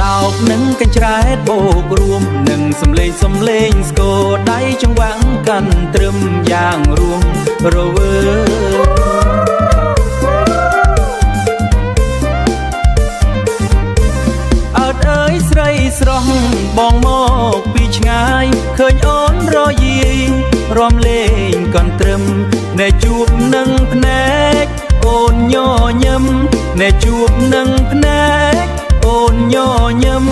ដោកនឹងកញ្ច្រែតបូករួមនឹងសំលេងស្គរដៃចង្វាក់កាន់ត្រឹមយ៉ាងរួមរវើអើតអើយស្រីស្រស់បងមកពីឆ្ងាយឃើញអូនរយាយរំលេងកន្ទ្រឹមណែជួបនឹងភ្នែកអូនញញឹមណែជួបនឹងភ្នែកអូនញញឹម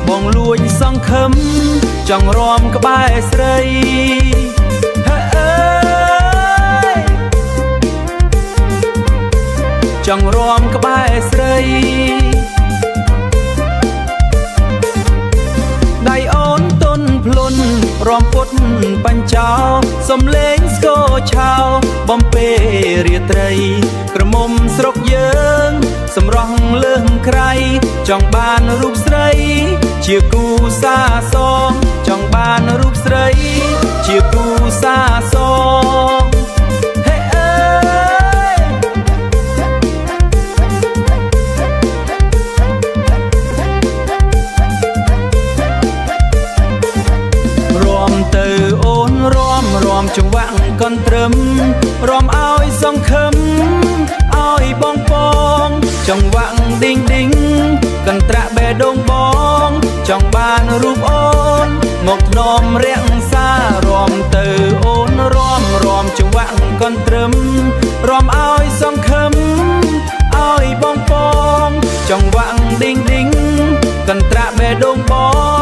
បងលួចសង្ឃឹមចង់រំក្បែរស្រីអើយចង់រំក្បែរស្រីដៃអូនទន់ភ្លុនរំពុតបញ្ចោសំលេងស្គរឆៅបំពេរាត្រីក្រមុំស្រុកយើងសម្រស់លើសក្រៃចង់បានរូបស្រីជាគូសាសងចង់បានរូបស្រីជាគូសាសងហេអើយរំទៅអូនរំចង្វាក់កន្ទ្រឹមរំឲ្យសង្ឃឹមឲ្យបងពងចង្វាក់ឌីងឌីងកន្ត្រាក់បេះដូងបងចង់បានរូបអូនមកធ្នមរាំងសារំទៅអូនរំចង្វាក់កន្ទ្រឹមរំឲ្យសង្ឃឹមឲ្យបងពងចង្វាក់ឌីងឌីងកន្ត្រាក់បេះដូងប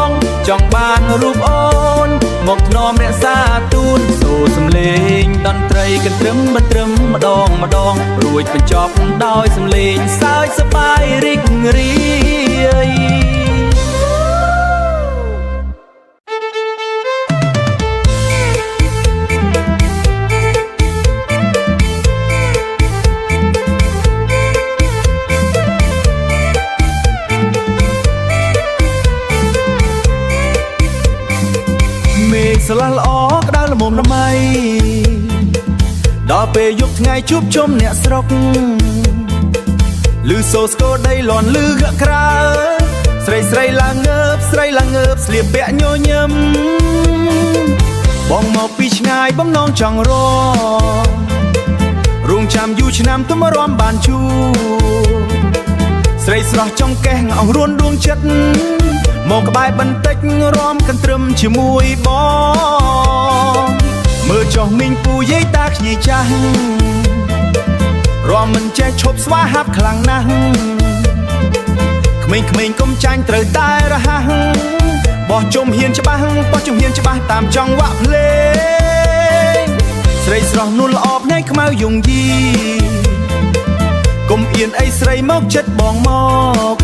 ងចង់បានរូបអូនមកធ្នមរក្សាទូនសូរសំលេងតន្ត្រីកន្ទ្រឹមបន្ត្រឹមម្ដងរួចបញ្ចប់ដោយសំលេងសើចសប្បាយរីករាយស្លាស់ល្អក្តៅល្មមល្មៃដល់ពេលយប់ថ្ងៃជួបជុំអ្នកស្រុកឮសូរស្គរដីលន់ឮកក្រៅស្រីឡើងងើបស្លៀកពាក់ញញឹមបងមកពីឆ្ងាយបំណងចង់ររងចាំយូរឆ្នាំទុំរំបានជួស្រីស្រស់ចង់កេះអស់រួនដួងចិត្តមកក្បែរបន្តិចរំកន្ទ្រឹមជាមួយបងមើលចុះមីងពូយាយតាខ្ញីចាស់រំមិនចេះឈប់ស្វាហាប់ខ្លាំងណាស់ក្មេងៗកុំចាញ់ត្រូវតែរហ័សបោះជុំហ៊ានច្បាស់តាមចង្វាក់ភ្លេងស្រីស្រស់នួនល្អភ្នែកខ្មៅយងយីកុំអៀនអីស្រីមកចិត្តបងមក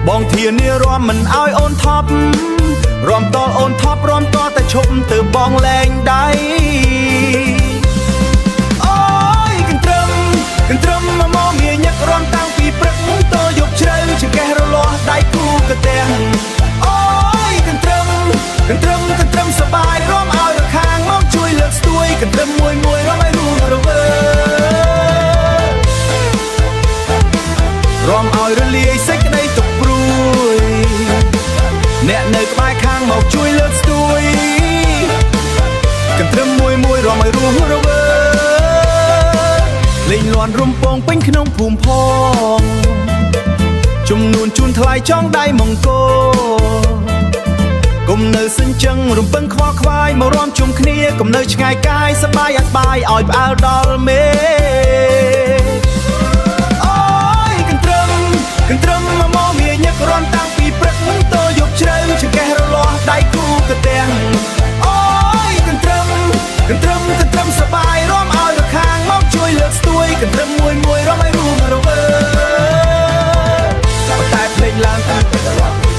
បងធានារំមិនឲ្យអូនថប់រំតអូនថប់រំតតែឈប់ទៅបងលែងដៃអូយកន្ទ្រឹមមកមានញឹករំតាំងពីព្រឹកតយប់ជ្រៅចង្កេះរលាស់ដៃគូកទាំងអូយកន្ទ្រឹមសបាយរំឲ្យរខាងមកជួយលើកស្ទួយកន្ទ្រឹមមួយរំឲ្យរួមរវើរំឲ្យរលាយសេចក្តីទុក្ខព្រួយអ្នកនៅក្បែរខាងមកជួយលើកស្ទួយកន្ទ្រឹមមួយរំឲ្យរស់រវើលេងលាន់រំពងពេញក្នុងភូមិផងជំនួនជូនថ្លៃចង់ដៃមង្គលគុំនៅសិនចឹងរំពឹងខ្វល់ខ្វាយមករំជុំគ្នាគុំនៅឆ្ងាយកាយសបាយអត់បាយឲ្យផ្អើលដល់មេកន្ទ្រឹមមកមានញឹករំតាំងពីព្រឹកតយប់ជ្រៅចង្កេះរលាស់ដៃគូកទាំងអូយកន្ទ្រឹមសបាយរំឲ្យរខាងមកជួយលើកស្ទួយកន្ទ្រឹមមួយរំឲ្យរួមរវើតែភ្លេងឡើង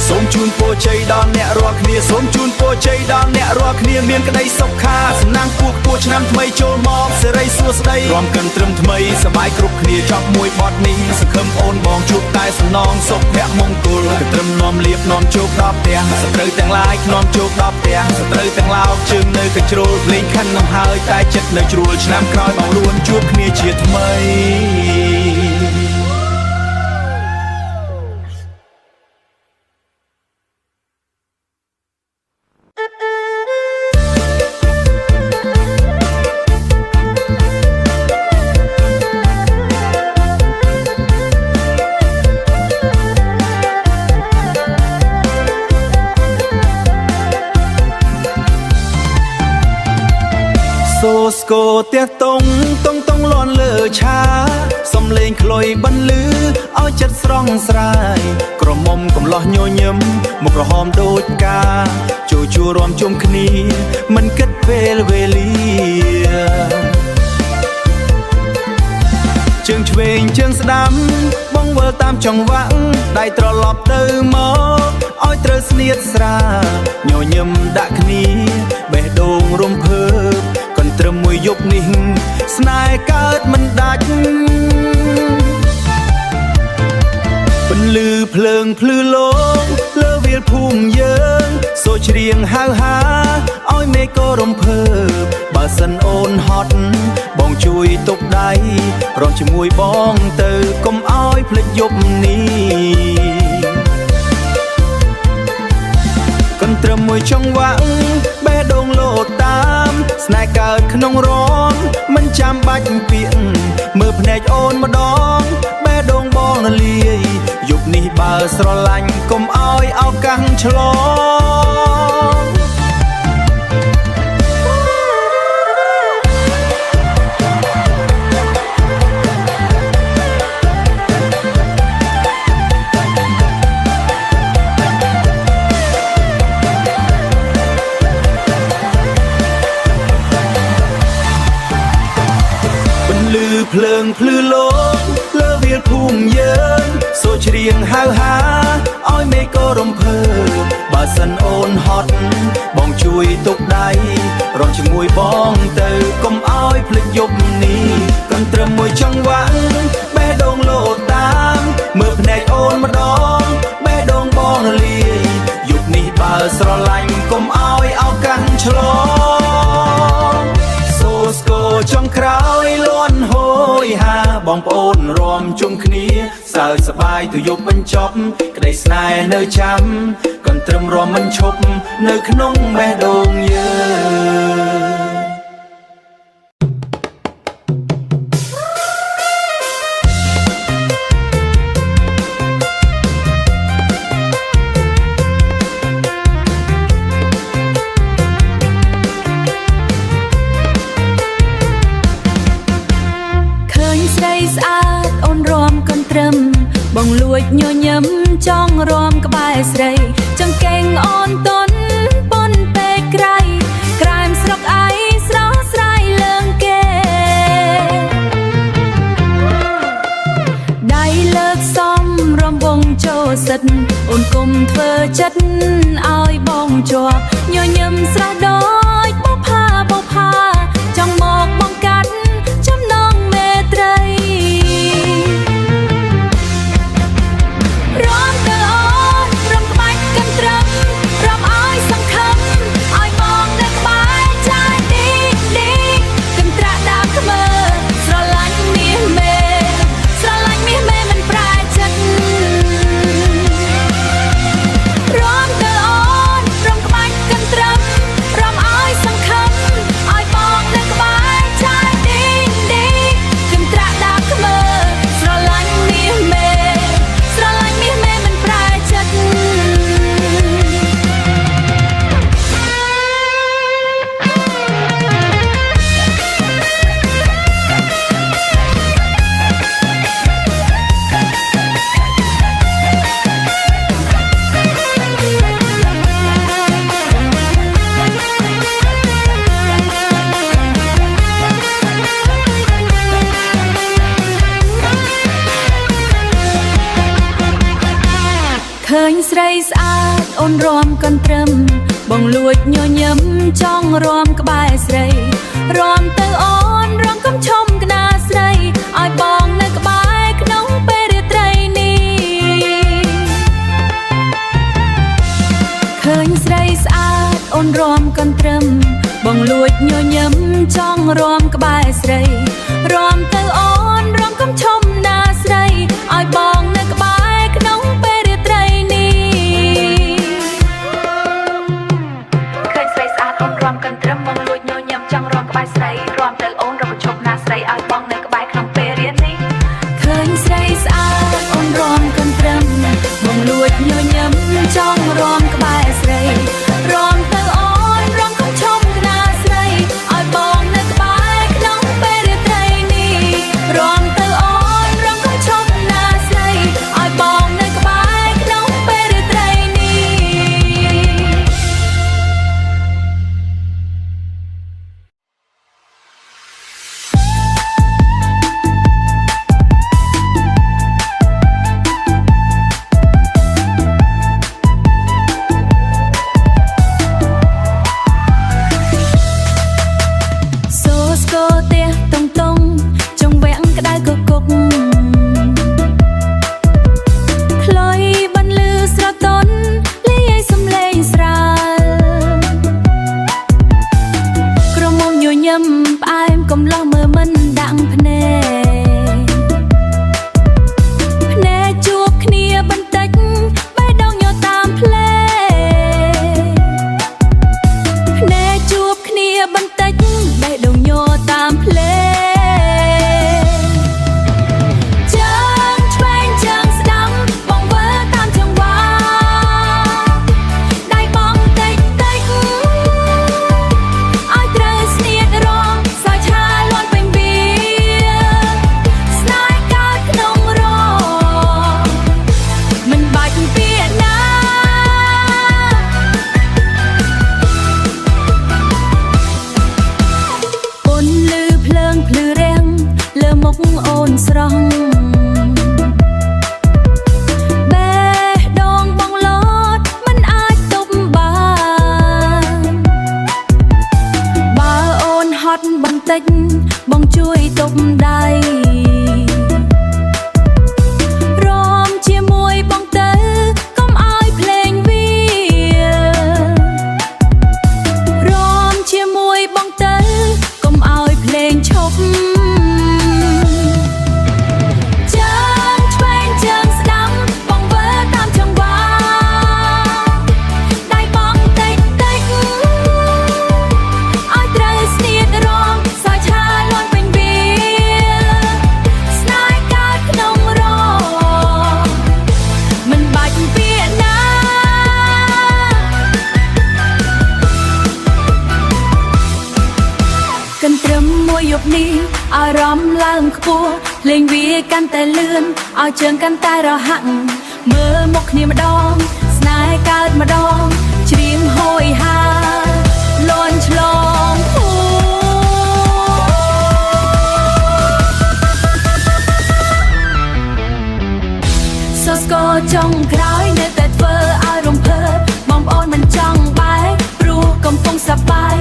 សូមជូនពរជ័យដល់អ្នករាល់គ្នាសូមជូនពរជ័យដល់អ្នករាល់គ្នាមានក្តីសុខាសំណាងគួរឆ្នាំថ្មីចូលមកសេរីសួស្តីរំកិនត្រឹមថ្មីសប្បាយគ្រប់គ្នាចប់មួយបទនេះសង្ឃឹមអូនបងជួបតែសំណងសុភមង្គលកត្រឹមនាំលៀបនាំជោគដល់ផ្ទះសត្រូវទាំងឡាយនាំជោគដល់ផ្ទះសត្រូវទាំងឡោកជើងនៅកញ្ជ្រោលលេងខិននឹងហើយតែចិត្តនៅជ្រួលឆ្នាំក្រោយបងរួនជួបគ្នាជាថ្មី ស្គរเตี้ยតុងលាន់លើឆាសំលេងខ្លុយបន្លឺឲ្យចិត្តស្រស់ស្រាយក្រមុំកំឡោះញញឹមមុខក្រហមដូចកាចូលជួរួមជុំគ្នាមិនគិតពេលវេលាជើងឆ្វេងជើងស្ដាំបងវិលតាមចង្វាក់ដៃត្រឡប់ទៅមកឲ្យត្រូវស្នៀតស្រាញញឹមដាក់គ្នាបេះដូងរំភើបកន្ទ្រឹមមួយយប់នេះស្នេហ៍កើតមិនដាច់ពន្លឺភ្លើងភ្លឺលោលើវាលភូមិយើងសូរច្រៀងហៅហាឲ្យមេឃក៏រំភើបបើសិនអូនហត់បងជួយទុកដៃរំជាមួយបងទៅកុំឲ្យភ្លេចយប់នេះកន្ទ្រឹមមួយចង្វាក់បេះដូងលោតតាមស្នេហ៍កើតក្នុងរំមិនចាំបាច់ពាក្យមើលភ្នែកអូនម្ដងបេះដូងបងរលាយយប់នេះបើស្រឡាញ់កុំឲ្យឱកាសឆ្លងភ្លើងភ្លឺលោលើវាលភូមិយើងសូរច្រៀងហៅហាឲ្យមេឃក៏រំភើបបើសិនអូនហត់បងជួយទុកដៃរំជាមួយបងទៅកុំឲ្យភ្លេចយប់នេះកន្ទ្រឹមមួយចង្វាក់បេះដូងលោតតាមមើលភ្នែកអូនម្ដងបេះដូងបងរលាយយប់នេះបើស្រឡាញ់កុំឲ្យឱកាសឆ្លងសូរស្គរចុងក្រោយលាន់ហូរហាបងប្អូនរួមជុំគ្នាសើចសប្បាយទៅយប់បញ្ចប់ក្តីស្នេហ៍នៅចាំកន្ទ្រឹមរួមមិនឈប់នៅក្នុងបេះដូងយើងបងលួចញញឹមចង់រំក្បែរស្រីចង្កេងអូនតន់ប៉ុនពេកក្រៃក្រែមស្រុកអៃស្រស់ស្រាយលើងគេដៃលើកសំរំវងចូលសិតអូនគុំធ្វើចិត្តឲ្យបងជាប់ញញឹមស្រស់ដូចបបផាចង់មកបងកាត់ចំណងមេត្រីឃើញស្រីស្អាតអូនរំកន្ទ្រឹមបងលួចញញឹមចង់រំក្បែរស្រីរំទៅអូនរំកំឈុំក្តារស្រីឲ្យបងនៅក្បែរក្នុងពេលរាត្រីនេះឃើញស្រីស្អាតអូនរំកន្ទ្រឹមបងលួចញញឹមចង់រំក្បែរស្រីរំទៅអូនរំកំឈុំណាស្រីឲ្យបងនៅក្បែរក្នុងពេលរាត្រីរំកន្ទ្រឹមបងលួចញញឹមចង់រំក្បែរស្រីរំទៅអូនរំជប់ណាស្រីឲ្យបងនៅក្បែរក្នុងពេលរៀននេះឃើញស្រីស្អាតអូនរំកន្ទ្រឹមបងលួចញញឹមចង់រំក្បែរស្រីរំទៅអូនរំកំឈុំណាស្រីឲ្យបងនៅក្បែរ នេះអារម្មណ៍ឡើងខ្ពស់លេងវាកាន់តែលឿនឲ្យជើងកាន់តែរហាក់មើលមកគ្នាម្ដងស្នេហ៍កើតម្ដងច្រៀងហួយហាលន់ឆ្លងភូសស្គរចុងក្រោយនៅតែធ្វើឲ្យរំភើបបងប្អូនមិនចង់បែកព្រោះកំពុងសប្បាយ